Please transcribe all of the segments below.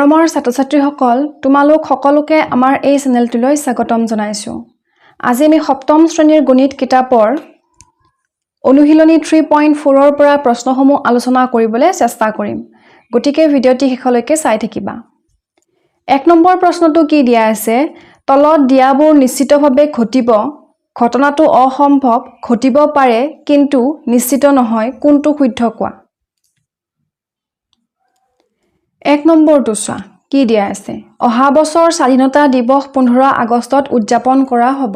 মৰমৰ ছাত্ৰ-ছাত্ৰীসকল, তোমালোক সকলোকে আমাৰ এই চেনেলটোলৈ স্বাগতম জনাইছো। আজি আমি সপ্তম শ্ৰেণীৰ গণিত কিতাপৰ অনুশীলনী 3.4 ৰ পৰা প্ৰশ্নসমূহ আলোচনা কৰিবলৈ চেষ্টা কৰিম। গতিকে ভিডিঅ'টি শেষলৈকে চাই থাকিবা। 1 নম্বৰ প্ৰশ্নটো কি দিয়া আছে? তলত দিয়াবোৰ নিশ্চিতভাৱে ঘটিব, ঘটনাটো অসম্ভৱ, ঘটিব পাৰে কিন্তু নিশ্চিত নহয়, কোনটো শুদ্ধ কোৱা? 1 নম্বৰটো চোৱা কি দিয়া আছে? অহা বছৰ স্বাধীনতা দিৱস 15 আগষ্টত উদযাপন কৰা হ'ব।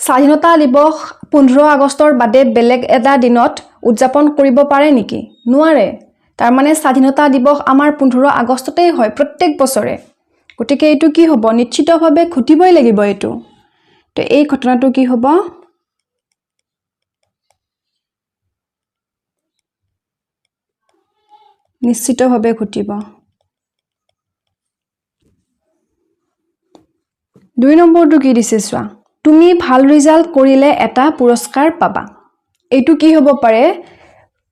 স্বাধীনতা দিৱস 15 আগষ্টৰ বাদে বেলেগ এটা দিনত উদযাপন কৰিব পাৰে নেকি? নোৱাৰে। তাৰ মানে স্বাধীনতা দিৱস আমাৰ 15 আগষ্টতেই হয় প্ৰত্যেক বছৰে। গতিকে এইটো কি হ'ব? নিশ্চিতভাৱে ঘটিবই লাগিব এইটো। তো এই ঘটনাটো কি হ'ব? নিশ্চিতভাৱে ঘটিব। 2 নম্বৰটো কি দিছে চোৱা? তুমি ভাল ৰিজাল্ট কৰিলে এটা পুৰস্কাৰ পাবা। এইটো কি হ'ব পাৰে?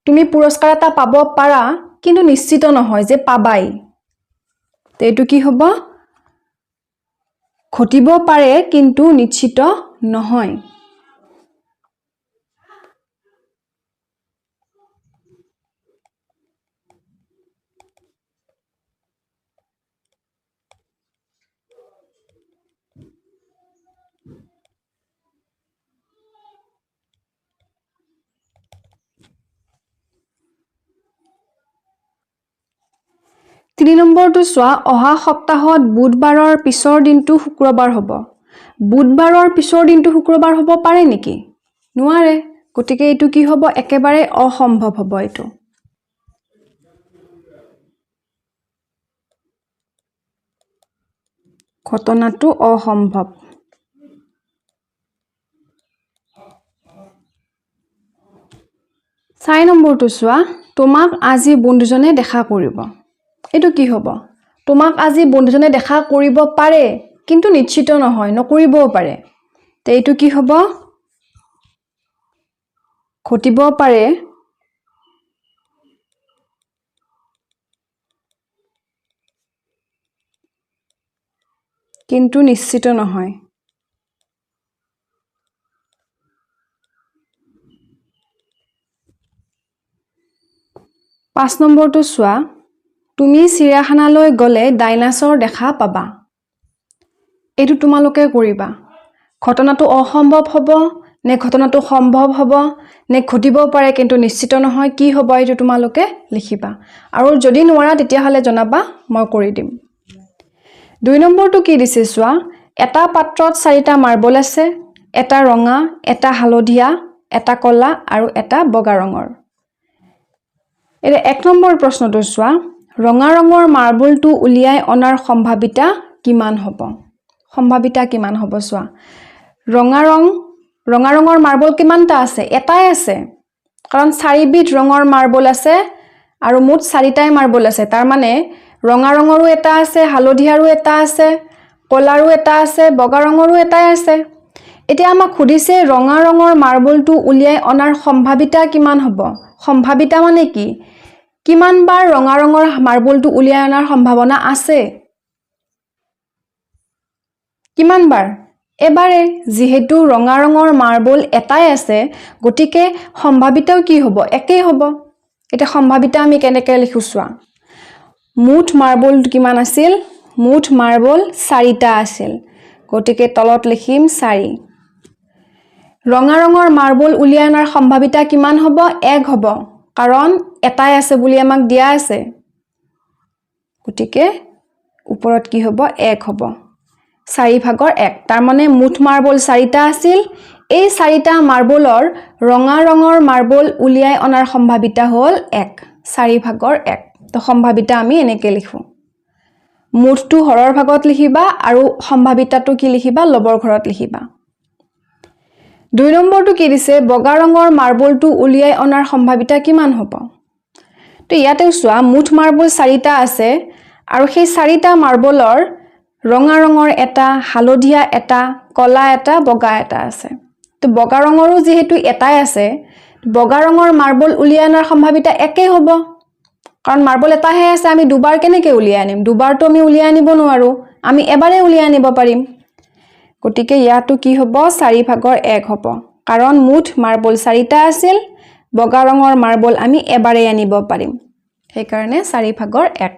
তুমি পুৰস্কাৰ এটা পাব পাৰা কিন্তু নিশ্চিত নহয় যে পাবাই। তো এইটো কি হ'ব? ঘটিব পাৰে কিন্তু নিশ্চিত নহয়। তিনি নম্বৰটো চোৱা, অহা সপ্তাহত বুধবাৰৰ পিছৰ দিনটো শুক্ৰবাৰ হ'ব। বুধবাৰৰ পিছৰ দিনটো শুক্ৰবাৰ হ'ব পাৰে নেকি? নোৱাৰে। গতিকে এইটো কি হ'ব? একেবাৰে অসম্ভৱ হ'ব এইটো। ঘটনাটো অসম্ভৱ। 4 নম্বৰটো চোৱা, তোমাক আজি বন্ধুজনে দেখা কৰিব। এইটো কি হ'ব? তোমাক আজি বন্ধুজনে দেখা কৰিব পাৰে কিন্তু নিশ্চিত নহয়, নকৰিবও পাৰে। তো এইটো কি হ'ব? ঘটিব পাৰে কিন্তু নিশ্চিত নহয়। 5 নম্বৰটো চোৱা, তুমি চিৰিয়াখানালৈ গ'লে ডাইনাছৰ দেখা পাবা। এইটো তোমালোকে কৰিবা। ঘটনাটো অসম্ভৱ হ'ব নে ঘটনাটো সম্ভৱ হ'ব নে ঘটিব পাৰে কিন্তু নিশ্চিত নহয়, কি হ'ব এইটো তোমালোকে লিখিবা। আৰু যদি নোৱাৰা তেতিয়াহ'লে জনাবা, মই কৰি দিম। 2 নম্বৰটো কি দিছে চোৱা, এটা পাত্ৰত 4টা মাৰ্বল আছে, এটা ৰঙা, এটা হালধীয়া, এটা ক'লা আৰু এটা বগা ৰঙৰ। এতিয়া 1 নম্বৰ প্ৰশ্নটো চোৱা, ৰঙা ৰঙৰ মাৰ্বলটো উলিয়াই অনাৰ সম্ভাৱিতা কিমান হ'ব? সম্ভাৱিতা কিমান হ'ব চোৱা। ৰঙা ৰঙৰ মাৰ্বল কিমানটা আছে? এটাই আছে। কাৰণ 4বিধ ৰঙৰ মাৰ্বল আছে আৰু মুঠ 4টাই মাৰ্বল আছে। তাৰ মানে ৰঙা ৰঙৰো এটা আছে, হালধীয়াৰো এটা আছে, ক'লাৰো এটা আছে, বগা ৰঙৰো এটাই আছে। এতিয়া আমাক সুধিছে ৰঙা ৰঙৰ মাৰ্বলটো উলিয়াই অনাৰ সম্ভাৱিতা কিমান হ'ব? সম্ভাৱিতা মানে কি? কিমান বাৰ ৰঙা ৰঙৰ মাৰ্বলটো উলিয়াই অনাৰ সম্ভাৱনা আছে? কিমান বাৰ? এবাৰে। যিহেতু ৰঙা ৰঙৰ মাৰ্বল এটাই আছে, গতিকে সম্ভাৱিতাও কি হ'ব? একেই হ'ব। এতিয়া সম্ভাৱিতা আমি কেনেকৈ লিখো চোৱা। মুঠ মাৰ্বল কিমান আছিল? মুঠ মাৰ্বল 4টা আছিল। গতিকে তলত লিখিম 4। ৰঙা ৰঙৰ মাৰ্বল উলিয়াই অনাৰ সম্ভাৱিতা কিমান হ'ব? 1 হ'ব। কাৰণ এটাই আছে বুলি আমাক দিয়া আছে। গতিকে ওপৰত কি হ'ব? 1 হ'ব। 4/1। তাৰ মানে মুঠ মাৰ্বল 4টা আছিল। এই 4টা মাৰ্বলৰ ৰঙা ৰঙৰ মাৰ্বল উলিয়াই অনাৰ সম্ভাৱিতা হ'ল 1, 4/1। তো সম্ভাৱিতা আমি এনেকৈ লিখোঁ। মুঠটো হৰৰ ভাগত লিখিবা আৰু সম্ভাৱিতাটো কি লিখিবা? লবৰ ঘৰত লিখিবা। 2 নম্বৰটো কি দিছে? বগা ৰঙৰ মাৰ্বলটো উলিয়াই অনাৰ সম্ভাৱিতা কিমান হ'ব? তো ইয়াতেও চোৱা, মুঠ মাৰ্বল 4টা আছে আৰু সেই 4টা মাৰ্বলৰ ৰঙা ৰঙৰ এটা, হালধীয়া এটা, ক'লা এটা, বগা এটা আছে। তো বগা ৰঙৰো যেহেতু এটাই আছে, বগা ৰঙৰ মাৰ্বল উলিয়াই অনাৰ সম্ভাৱিতা একেই হ'ব। কাৰণ মাৰ্বল এটাহে আছে, আমি দুবাৰ কেনেকৈ উলিয়াই আনিম? দুবাৰটো আমি উলিয়াই আনিব নোৱাৰোঁ, আমি এবাৰে উলিয়াই আনিব পাৰিম। গতিকে ইয়াতো কি হ'ব? 4/1 হ'ব, কাৰণ মুঠ মাৰ্বল 4টা আছিল, বগা ৰঙৰ মাৰ্বল আমি এবাৰে আনিব পাৰিম, সেইকাৰণে 4/1।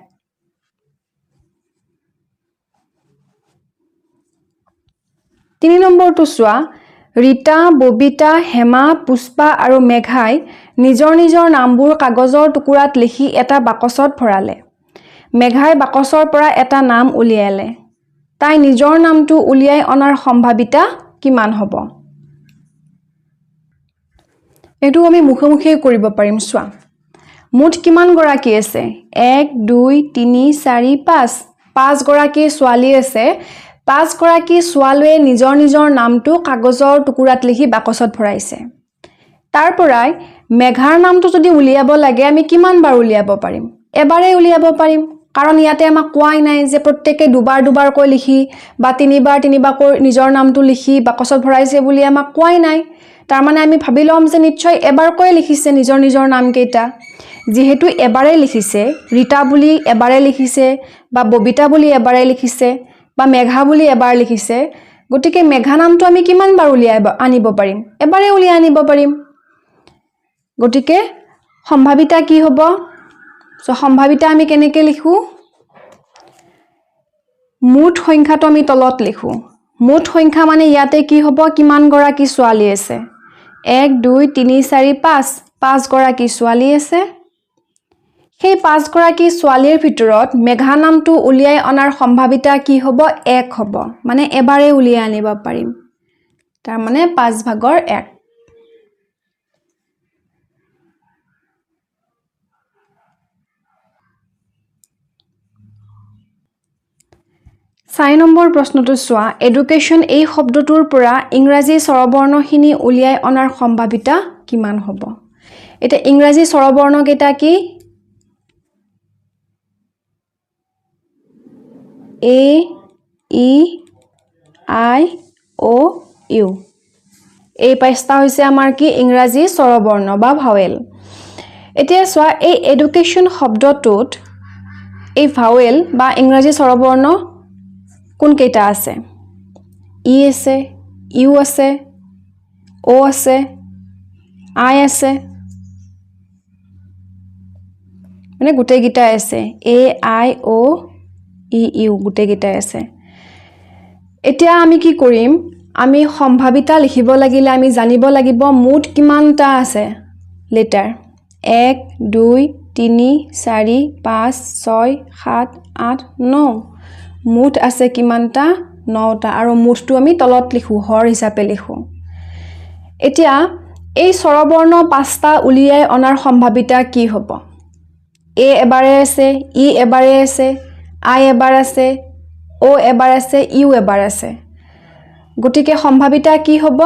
3 নম্বৰটো চোৱা, ৰীতা, ববিতা, হেমা, পুষ্পা আৰু মেঘাই নিজৰ নিজৰ নামবোৰ কাগজৰ টুকুৰাত লিখি এটা বাকচত ভৰালে। মেঘাই বাকচৰ পৰা এটা নাম উলিয়ালে। তাই নিজৰ নামটো উলিয়াই অনাৰ সম্ভাৱিতা কিমান হ'ব? এইটো আমি মুখে মুখে কৰিব পাৰিম। চোৱা, মুঠ কিমান গৰাকী আছে? 1 2 3 4 5, 5 গৰাকী ছোৱালী আছে। 5 গৰাকী ছোৱালীয়ে নিজৰ নিজৰ নামটো কাগজৰ টুকুৰাত লিখি বাকচত ভৰাইছে। তাৰ পৰাই মেঘাৰ নামটো যদি উলিয়াব লাগে, আমি কিমান বাৰ উলিয়াব পাৰিম? এবাৰে উলিয়াব পাৰিম, কাৰণ ইয়াতে আমাক কোৱাই নাই যে প্ৰত্যেকে দুবাৰ দুবাৰকৈ লিখি বা তিনিবাৰ তিনিবাৰকৈ নিজৰ নামটো লিখি বাকচত ভৰাইছে বুলি আমাক কোৱাই নাই। তাৰমানে আমি ভাবি ল'ম যে নিশ্চয় এবাৰকৈ লিখিছে নিজৰ নিজৰ নামকেইটা। যিহেতু এবাৰে লিখিছে, ৰীতা বুলি এবাৰে লিখিছে, বা ববিতা বুলি এবাৰে লিখিছে, বা মেঘা বুলি এবাৰ লিখিছে, গতিকে মেঘা নামটো আমি কিমান বাৰ উলিয়াই আনিব পাৰিম? এবাৰে উলিয়াই আনিব পাৰিম। গতিকে সম্ভাৱিতা কি হ'ব? সম্ভাৱিতা আমি কেনেকৈ লিখোঁ? মুঠ সংখ্যাটো আমি তলত লিখোঁ। মুঠ সংখ্যা মানে ইয়াতে কি হ'ব? কিমান গৰাকী ছোৱালী আছে? 1 2 3 4 5, 5 গৰাকী ছোৱালী আছে। সেই 5 গৰাকী ছোৱালীৰ ভিতৰত মেঘা নামটো উলিয়াই অনাৰ সম্ভাৱিতা কি হ'ব? 1 হ'ব, মানে এবাৰে উলিয়াই আনিব পাৰিম। তাৰমানে 5/1। 4 নম্বৰ প্ৰশ্নটো চোৱা, এডুকেশ্যন এই শব্দটোৰ পৰা ইংৰাজী স্বৰবৰ্ণখিনি উলিয়াই অনাৰ সম্ভাৱিতা কিমান হ'ব? এতিয়া ইংৰাজী স্বৰবৰ্ণকেইটা কি? A, E, I, O, U। এই 5টা হৈছে আমাৰ কি? ইংৰাজী স্বৰবৰ্ণ বা ভাৱেল। এতিয়া চোৱা, এই এডুকেশ্যন শব্দটোত এই ভাৱেল বা ইংৰাজী স্বৰবৰ্ণ কোনকেইটা আছে? ই আছে, ইউ আছে, অ' আছে, আই আছে, মানে গোটেইকেইটাই আছে। এ, আই, অ', ই, ইউ গোটেইকেইটাই আছে। এতিয়া আমি কি কৰিম? আমি সম্ভাৱিতা লিখিব লাগিলে আমি জানিব লাগিব মুঠ কিমানটা আছে লেটাৰ। 1 2 3 4 5 6 7 8 9, মুঠ আছে কিমানটা? 9টা, আৰু মুঠটো আমি তলত লিখোঁ, হৰ হিচাপে লিখোঁ। এতিয়া এই স্বৰবৰ্ণ 5টা উলিয়াই অনাৰ সম্ভাৱিতা কি হ'ব? এ এবাৰে আছে, ই এবাৰে আছে, আই এবাৰ আছে, অ' এবাৰ আছে, ইউ এবাৰ আছে। গতিকে সম্ভাৱিতা কি হ'ব?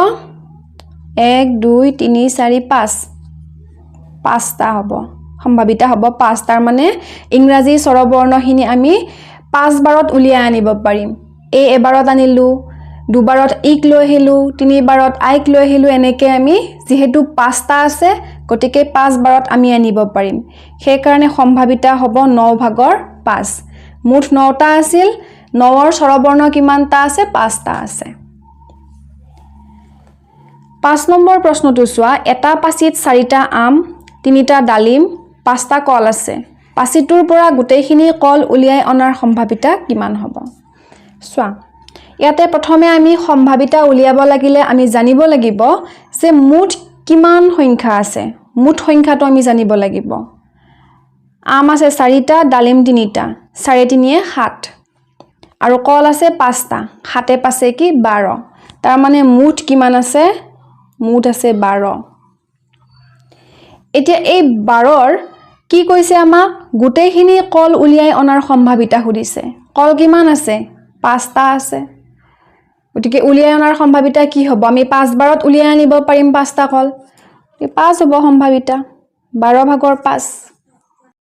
1 2 3 4 5, 5টা হ'ব। সম্ভাৱিতা হ'ব 5। তাৰ মানে ইংৰাজী স্বৰবৰ্ণখিনি আমি 5 বাৰত উলিয়াই আনিব পাৰিম। এ এবাৰত আনিলোঁ, দুবাৰত ইক লৈ আহিলোঁ, 3 বাৰত আইক লৈ আহিলোঁ, এনেকৈ আমি যিহেতু 5টা আছে, গতিকে 5 বাৰত আমি আনিব পাৰিম। সেইকাৰণে সম্ভাৱিতা হ'ব 9/5। মুঠ 9টা আছিল, 9ৰ স্বৰবৰ্ণ কিমানটা আছে? 5টা আছে। 5 নম্বৰ প্ৰশ্নটো চোৱা, এটা পাচিত 4টা আম, 3টা ডালিম, 5টা কল আছে। পাচিটোৰ পৰা গোটেইখিনি কল উলিয়াই অনাৰ সম্ভাৱিতা কিমান হ'ব? চোৱা, ইয়াতে প্ৰথমে আমি সম্ভাৱিতা উলিয়াব লাগিলে আমি জানিব লাগিব যে মুঠ কিমান সংখ্যা আছে। মুঠ সংখ্যাটো আমি জানিব লাগিব। আম আছে 4টা, ডালিম 3টা, 4 3 7, আৰু কল আছে 5টা, 7 5 কি 12। তাৰমানে মুঠ কিমান আছে? মুঠ আছে 12। এতিয়া এই 12ৰ কি কৈছে আমাক? গোটেইখিনি কল উলিয়াই অনাৰ সম্ভাৱিতা সুধিছে। কল কিমান আছে? 5টা আছে। গতিকে উলিয়াই অনাৰ সম্ভাৱিতা কি হ'ব? আমি 5 বাৰত উলিয়াই আনিব পাৰিম 5টা কল, 5 হ'ব সম্ভাৱিতা, 12/5।